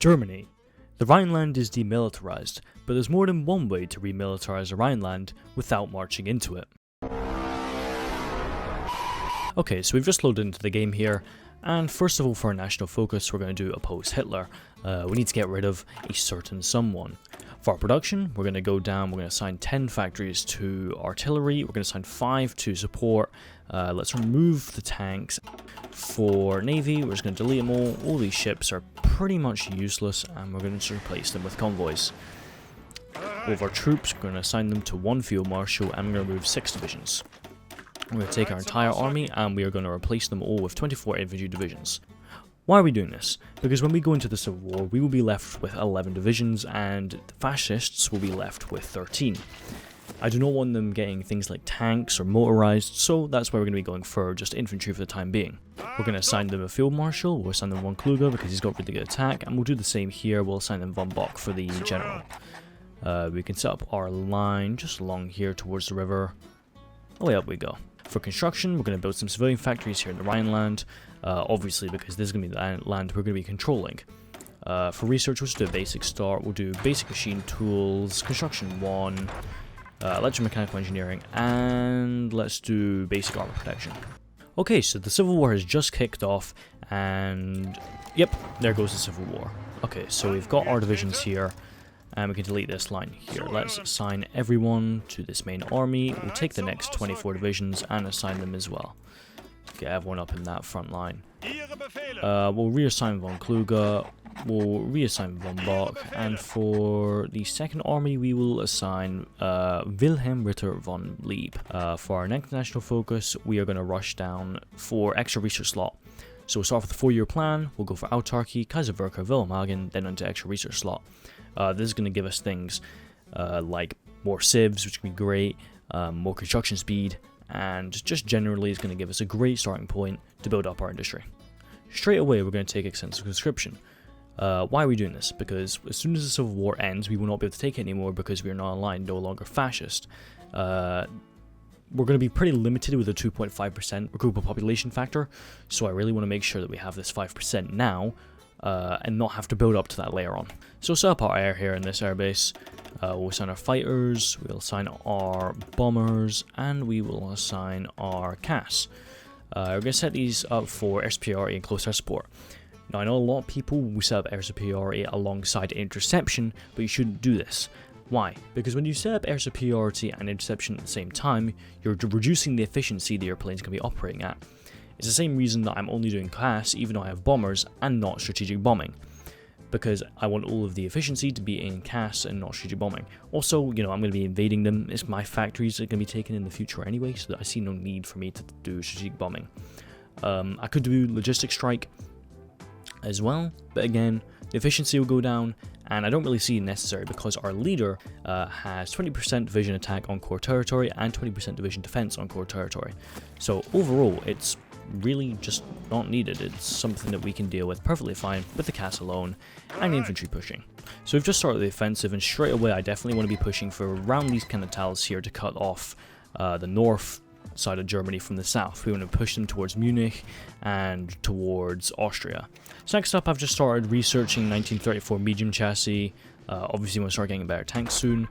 Germany. The Rhineland is demilitarized, but there's more than one way to remilitarize the Rhineland without marching into it. Okay, so we've just loaded into the game here, and first of all for our national focus we're going to do oppose Hitler. We need to get rid of a certain someone. For our production, we're going to go down, we're going to assign 10 factories to artillery, we're going to assign 5 to support. Let's remove the tanks. For navy, we're just going to delete them all these ships are pretty much useless and we're going to replace them with convoys. All of our troops, we're going to assign them to 1 field marshal and we're going to remove 6 divisions. We're going to take our entire army and we are going to replace them all with 24 infantry divisions. Why are we doing this? Because when we go into the Civil War, we will be left with 11 divisions and the fascists will be left with 13. I do not want them getting things like tanks or motorized, so that's why we're going to be going for just infantry for the time being. We're going to assign them a field marshal, we'll assign them von Kluge because he's got really good attack, and we'll do the same here, we'll assign them von Bock for the general. We can set up our line just along here towards the river. Away up we go. For construction, we're going to build some civilian factories here in the Rhineland, obviously because this is going to be the land we're going to be controlling. For research, we'll just do a basic start, we'll do basic machine tools, construction 1, electromechanical engineering, and let's do basic armor protection. Okay, so the Civil War has just kicked off, and yep, there goes the Civil War. Okay, so we've got our divisions here, and we can delete this line here. Let's assign everyone to this main army. We'll take the next 24 divisions and assign them as well. Get everyone up in that front line. We'll reassign von Kluge, we'll reassign von Bock, and for the second army we will assign Wilhelm Ritter von Lieb. For our next national focus, we are going to rush down for extra research slot. So we'll start with the 4-year plan, we'll go for autarky, Kaiserwerke, Wilhelmhaven, then onto extra research slot. This is going to give us things like more civs, which can be great, more construction speed, and just generally is going to give us a great starting point to build up our industry. Straight away we're going to take extensive conscription. Why are we doing this? Because as soon as the Civil War ends we will not be able to take it anymore because we are not aligned, no longer fascist. We're going to be pretty limited with a 2.5% recruitable population factor, so I really want to make sure that we have this 5% now and not have to build up to that later on. So set up our air here in this airbase. We'll assign our fighters, we'll assign our bombers, and we will assign our CAS. We're going to set these up for air superiority and close air support. Now I know a lot of people will set up air superiority alongside interception, but you shouldn't do this. Why? Because when you set up air superiority and interception at the same time, you're reducing the efficiency the airplane's going to be operating at. It's the same reason that I'm only doing CAS even though I have bombers and not strategic bombing. Because I want all of the efficiency to be in CAS and not strategic bombing. Also, you know, I'm going to be invading them. It's my factories that are going to be taken in the future anyway, so that I see no need for me to do strategic bombing. I could do logistic strike as well, but again, the efficiency will go down, and I don't really see it necessary because our leader has 20% division attack on core territory and 20% division defense on core territory. So overall, it's really just not needed. It's something that we can deal with perfectly fine with the CAS alone and infantry pushing. So we've just started the offensive, and straight away I definitely want to be pushing for around these kind of tiles here to cut off the north side of Germany from the south. We want to push them towards Munich and towards Austria. So next up, I've just started researching 1934 medium chassis. Obviously, we want to start getting better tanks soon.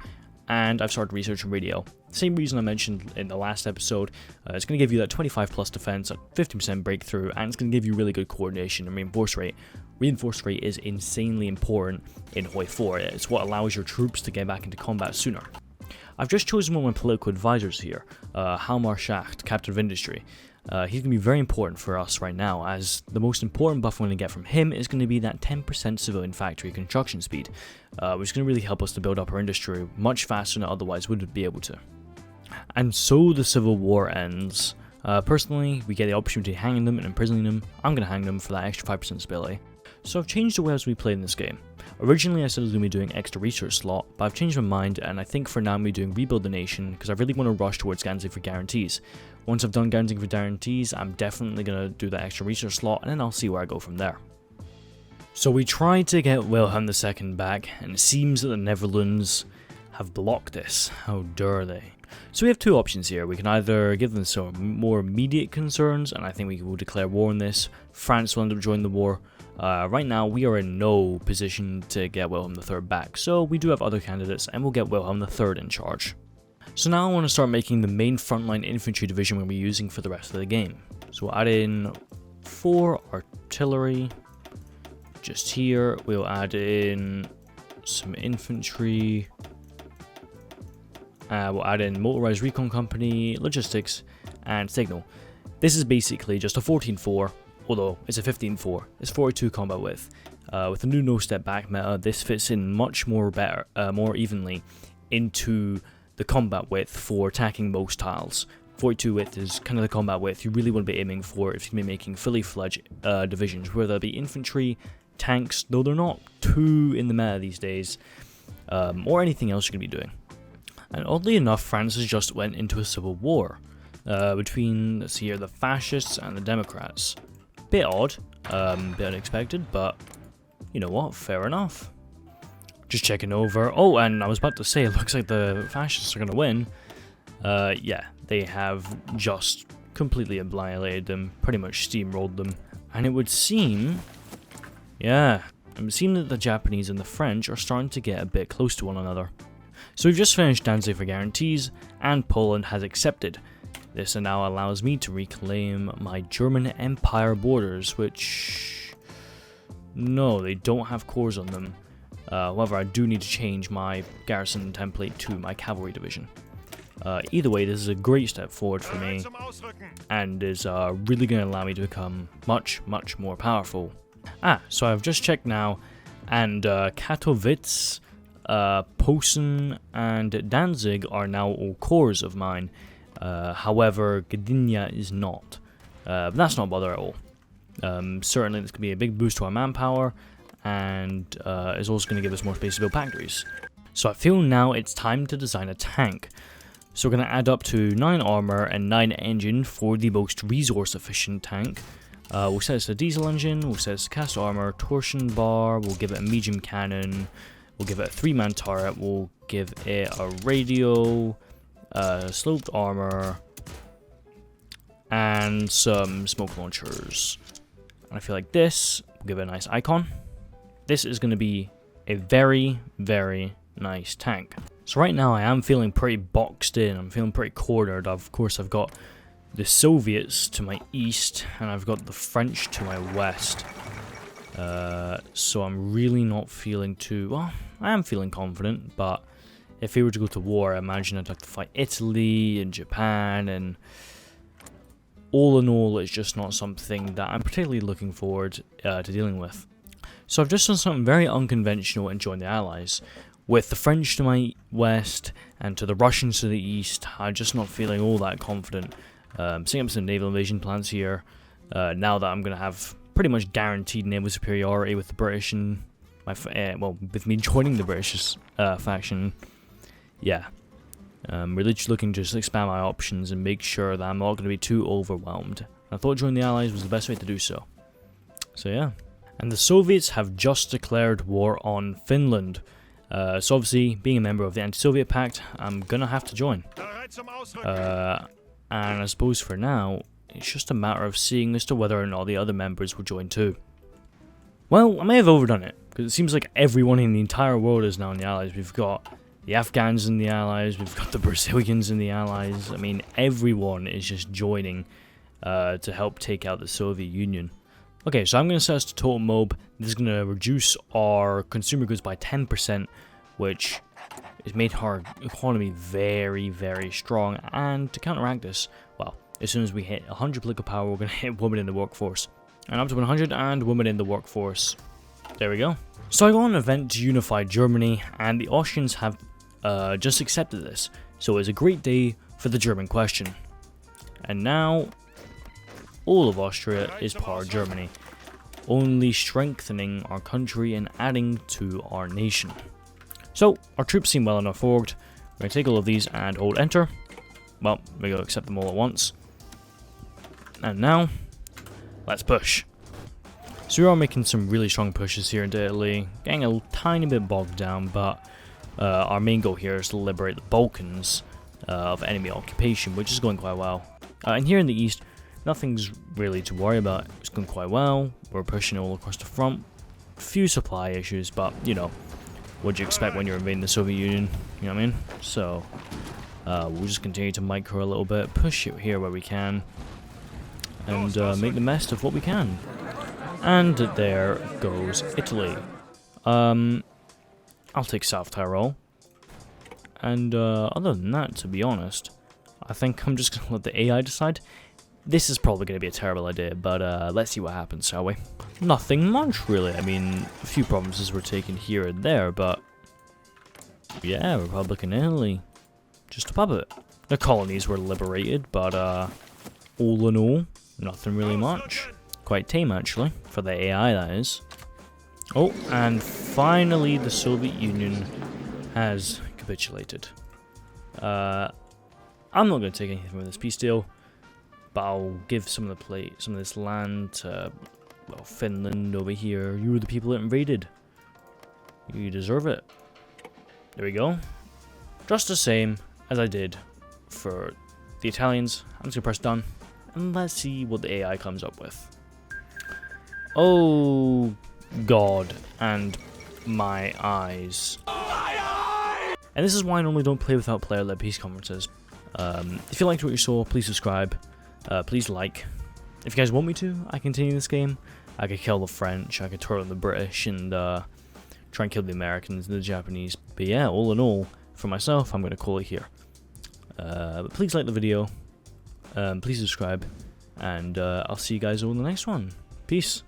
And I've started researching radio. Same reason I mentioned in the last episode. It's going to give you that 25 plus defense, a 50% breakthrough, and it's going to give you really good coordination and reinforce rate. Reinforce rate is insanely important in Hoi 4. It's what allows your troops to get back into combat sooner. I've just chosen one of my political advisors here, Halmar Schacht, Captain of Industry. He's going to be very important for us right now, as the most important buff we're going to get from him is going to be that 10% civilian factory construction speed, which is going to really help us to build up our industry much faster than otherwise would be able to. And so the Civil War ends. Personally, we get the opportunity of hanging them and imprisoning them. I'm going to hang them for that extra 5% stability. So I've changed the way as we play in this game. Originally I said I was going to be doing extra research slot, but I've changed my mind, and I think for now I'm going to be doing rebuild the nation because I really want to rush towards Gansing for guarantees. Once I've done Gansing for guarantees, I'm definitely going to do that extra research slot, and then I'll see where I go from there. So we tried to get Wilhelm II back, and it seems that the Netherlands have blocked this. How dare they? So we have two options here. We can either give them some more immediate concerns, and I think we will declare war on this. France will end up joining the war. Right now, we are in no position to get Wilhelm III back, so we do have other candidates, and we'll get Wilhelm III in charge. So now I want to start making the main frontline infantry division we're going to be using for the rest of the game. So we'll add in 4 artillery, just here. We'll add in some infantry. We'll add in motorized recon company, logistics, and signal. This is basically just a 14-4, although it's a 15-4. It's 42 combat width. With the new no step back meta, this fits in much more evenly into the combat width for attacking most tiles. 42 width is kind of the combat width you really want to be aiming for if you're going to be making fully fledged divisions, whether that be infantry, tanks, though they're not too in the meta these days, or anything else you're going to be doing. And oddly enough, France has just went into a civil war between, let's see here, the fascists and the Democrats. Bit odd, bit unexpected, but you know what, fair enough. Just checking over. Oh, and I was about to say, it looks like the fascists are going to win. Yeah, they have just completely annihilated them, pretty much steamrolled them. And it would seem, yeah, it would seem that the Japanese and the French are starting to get a bit close to one another. So we've just finished Danzig for guarantees, and Poland has accepted. This now allows me to reclaim my German Empire borders, which, no, they don't have cores on them. However, I do need to change my garrison template to my cavalry division. Either way, this is a great step forward for me, and is really going to allow me to become much, much more powerful. So I've just checked now, and Katowice, Posen, and Danzig are now all cores of mine. However, Gdynia is not. But that's not a bother at all. Certainly, this could be a big boost to our manpower, and is also going to give us more space to build factories. So I feel now it's time to design a tank. So we're going to add up to 9 armor and 9 engine for the most resource efficient tank. We'll set this to diesel engine, we'll set this to cast armor, torsion bar, we'll give it a medium cannon, we'll give it a 3-man turret, we'll give it a radio, sloped armor, and some smoke launchers. And I feel like this will give it a nice icon. This is going to be a very, very nice tank. So right now I am feeling pretty boxed in, I'm feeling pretty cornered. Of course I've got the Soviets to my east, and I've got the French to my west. So I'm really not feeling too, well, I am feeling confident, but if we were to go to war, I imagine I'd have to fight Italy and Japan, and all in all, it's just not something that I'm particularly looking forward to dealing with. So I've just done something very unconventional and joined the Allies. With the French to my west and to the Russians to the east, I'm just not feeling all that confident. Setting up some naval invasion plans here, now that I'm going to have pretty much guaranteed naval superiority with the British and with me joining the British faction. Yeah, really just looking to just expand my options and make sure that I'm not going to be too overwhelmed. I thought joining the Allies was the best way to do so. So yeah. And the Soviets have just declared war on Finland. So obviously, being a member of the Anti-Soviet Pact, I'm going to have to join. And I suppose for now, it's just a matter of seeing as to whether or not the other members will join too. Well, I may have overdone it, because it seems like everyone in the entire world is now in the Allies. We've got the Afghans in the Allies, we've got the Brazilians in the Allies. I mean, everyone is just joining to help take out the Soviet Union. Okay, so I'm going to set us to total mob. This is going to reduce our consumer goods by 10%, which has made our economy very, very strong. And to counteract this, well, as soon as we hit 100 political power, we're going to hit women in the workforce. And up to 100 and women in the workforce. There we go. So I got an event to unify Germany, and the Austrians have just accepted this. So it's a great day for the German question. And now all of Austria is part of Germany, only strengthening our country and adding to our nation. So, our troops seem well enough orged. We're going to take all of these and hold enter. Well, we go accept them all at once. And now, let's push. So we are making some really strong pushes here into Italy, getting a tiny bit bogged down, but our main goal here is to liberate the Balkans of enemy occupation, which is going quite well. And here in the east, Nothing's really to worry about. It's going quite well. We're pushing all across the front. Few supply issues, but you know, what do you expect when you're invading the Soviet Union? You know what I mean? So we'll just continue to micro a little bit, push it here where we can, and make the best of what we can. And there goes Italy. I'll take South Tyrol. And other than that, to be honest, I think I'm just going to let the AI decide. This is probably going to be a terrible idea, but let's see what happens, shall we? Nothing much, really. I mean, a few provinces were taken here and there, but yeah, Republic in Italy. Just a puppet. The colonies were liberated, but all in all, nothing really much. Quite tame, actually, for the AI, that is. Oh, and finally the Soviet Union has capitulated. I'm not going to take anything from this peace deal, but I'll give some of this land to, well, Finland over here. You were the people that invaded. You deserve it. There we go. Just the same as I did for the Italians. I'm just going to press done, and let's see what the AI comes up with. Oh God, and my eyes. And this is why I normally don't play without player-led peace conferences. If you liked what you saw, please subscribe. Please like. If you guys want me to, I continue this game. I could kill the French, I could turn on the British, and try and kill the Americans and the Japanese. But yeah, all in all, for myself, I'm going to call it here. But please like the video. Please subscribe. And I'll see you guys all in the next one. Peace.